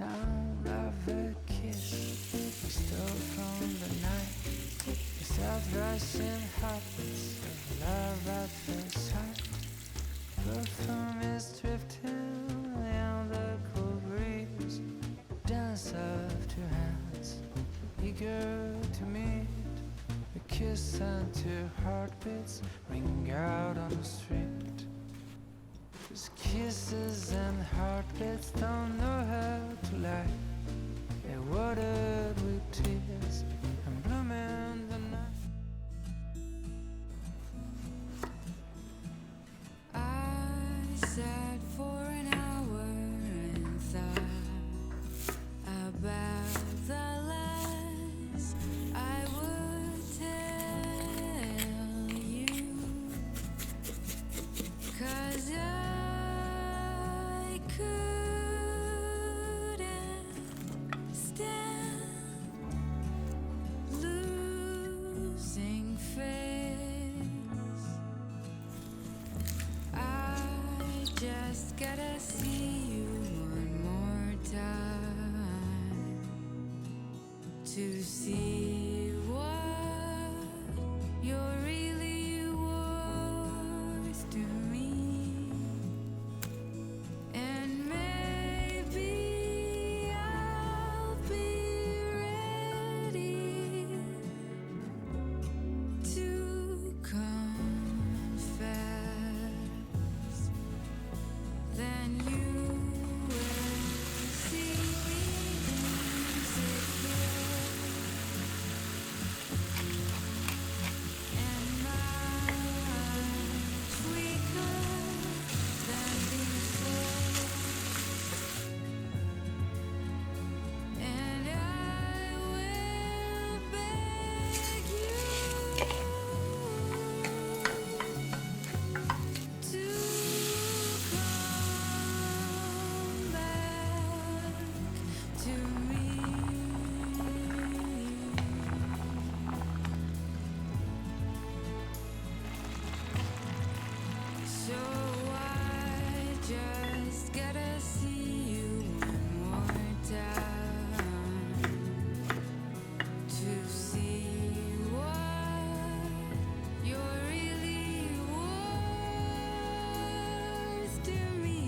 sound of a kiss we stole from the night. The south-rushing heartbeats of love at first sight. Perfume is drifting in the cool breeze. Dance of two hands, eager to meet. A kiss and two heartbeats ring out on the street. These kisses and heartbeats don't know how to lie. They're watered with tears and bloom in the night. I sat for an hour and thought about the lies I would tell you, 'cause I couldn't stand losing face. I just gotta see you one more time to see what you're really worth to me. And maybe I'll be ready to confess. Then you will see me insecure, and much weaker than before. And I will beg you to come back to me. So I just gotta see you one more time to see what you're really worth to me.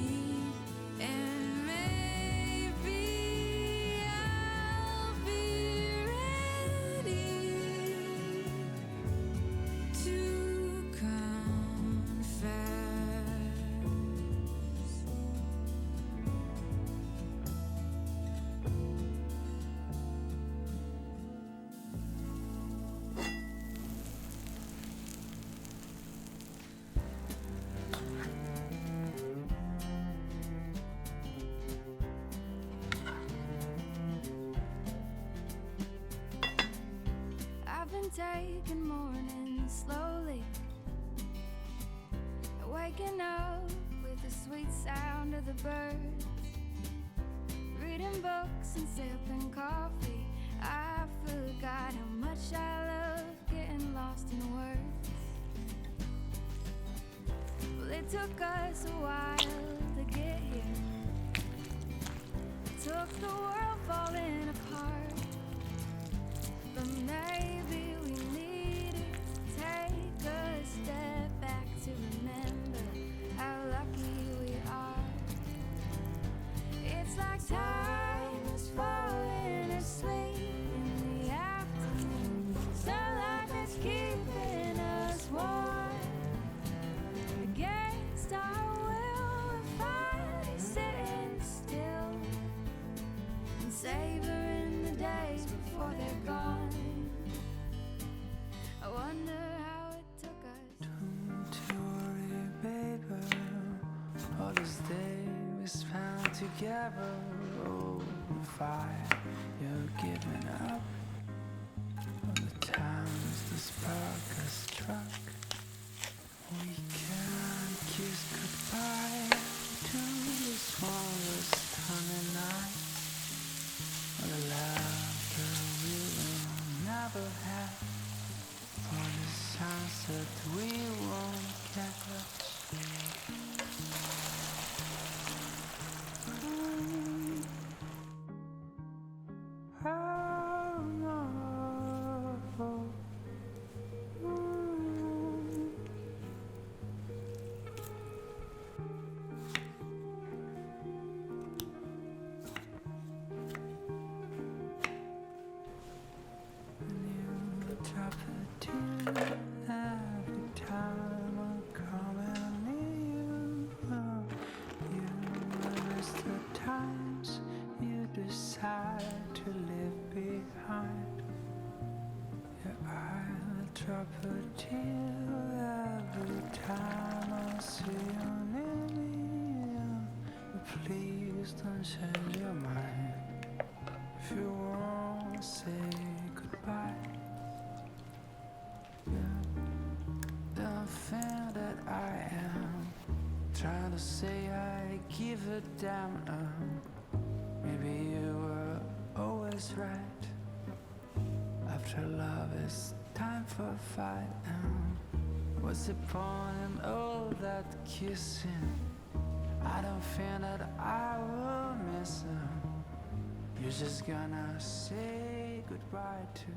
And maybe I'll be ready to confess. I've been taking mornings slowly, waking up with the sweet sound of the birds, reading books and sipping coffee. I forgot how much I love getting lost in words. Well, it took us a while to get here. It took the world falling apart. But maybe we needed to take a step back to remember how lucky we are. It's like time is falling asleep in the afternoon. Sunlight is keeping us warm. Against our will, we're finally sitting still and savoring the days before they're gone. I wonder how it took us. Don't you worry, baby. All these days we spent together. Oh, fire, you're giving up. All the times the spark has struck. We can't kiss goodbye to this one was stunning night. All the laughter we will never have. For the sunset we won't catch. drop a tear every time I come and near you. Miss the times you decide to leave behind. Yeah, I'll drop a tear every time I see you near me. But please don't change your mind if you won't say goodbye. Yeah, the thing that I am trying to say I give a damn. Maybe you were always right. After love, it's time for a fight. What's the point in all that kissing? I don't think that I will miss him. You're just gonna say goodbye to.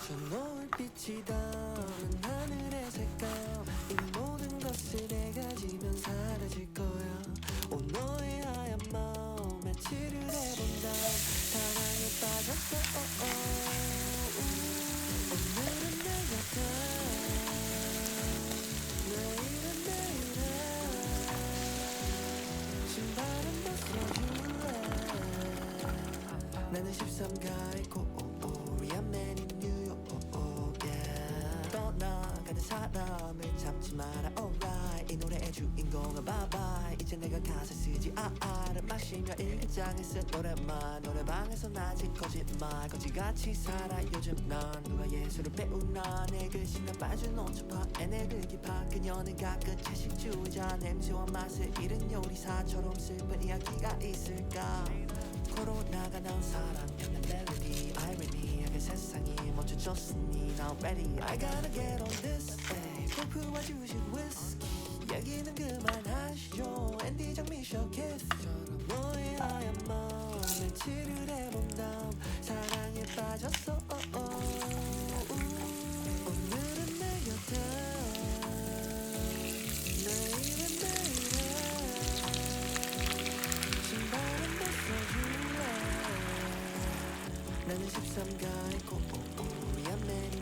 저 노을빛이 담은 하늘의 색감 이 모든 것을 내가 지면 사라질 거야 오 너의 하얀 마음에 칠을 해본다 사랑에 빠졌어 오늘은 내 곁에 내일은 내일에 신발은 벗어줄래 나는 13가의 코리안 맨인 떠나가는 사람을 잡지 마라 alright 이 노래의 주인공은 bye bye 이제 내가 가사 쓰지 알을 마시며 일기장에 쓴 노래만 노래방에서 낮은 거짓말 거지같이 살아 요즘 난 누가 예술을 배우나 내 글씨는 빠진 온천파 에네르기파 그녀는 가끔 채식주의자 냄새와 맛을 잃은 요리사처럼 슬픈 이야기가 있을까 코로나가 난 사랑했는 멜로디 아이러니 그 세상이 멈춰졌으니 now ready I gotta get on this day 골프와 주식 위스키 얘기는 그만하시죠 앤디 장미셔 키스처럼 너의 하얀 마음에 칠을 해본 다음 사랑에 빠졌어 오늘은 내 곁에 내일은 내일에 신발은 벗어줄래 나는 13가의 코리안 맨인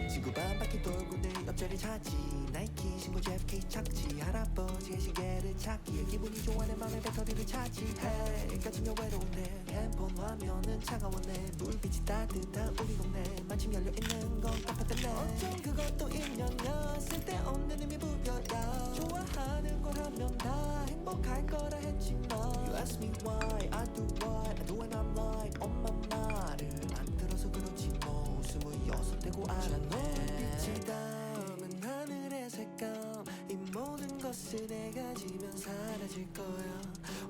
지구 반바퀴 돌고 내 옆자리 찾지 나이키 신고 제프키 착지 할아버지의 시계를 찾기에 기분이 좋아 내 맘에 배터리를 차지해 까지며 외로운데 핸폰 화면은 차가웠네 불빛이 따뜻한 우리 동네 마침 열려있는 건 깜빡했네 어쩜 그것도 인연이야 쓸데없는 의미 부여야 좋아하는 걸 하면 다 행복할 거라 했지만 You ask me why I do what I do and I'm like 엄마 말을 안 들어서 그렇지 뭐 26대고 알았네 빛이 담은 하늘의 색감 이 모든 것을 내가 지면 사라질 거야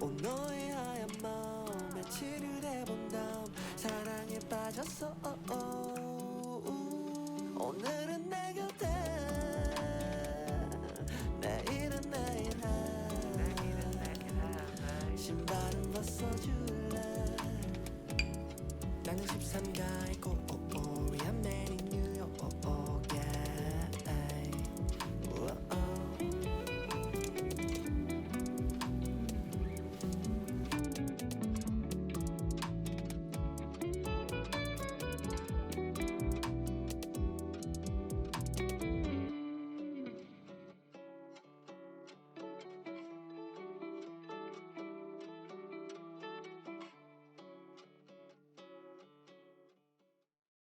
오 너의 하얀 마음에 칠을 해본 다음 사랑에 빠졌어 오늘은 내 곁에 내일은 내일에 신발은 벗어줄래 나는 13가의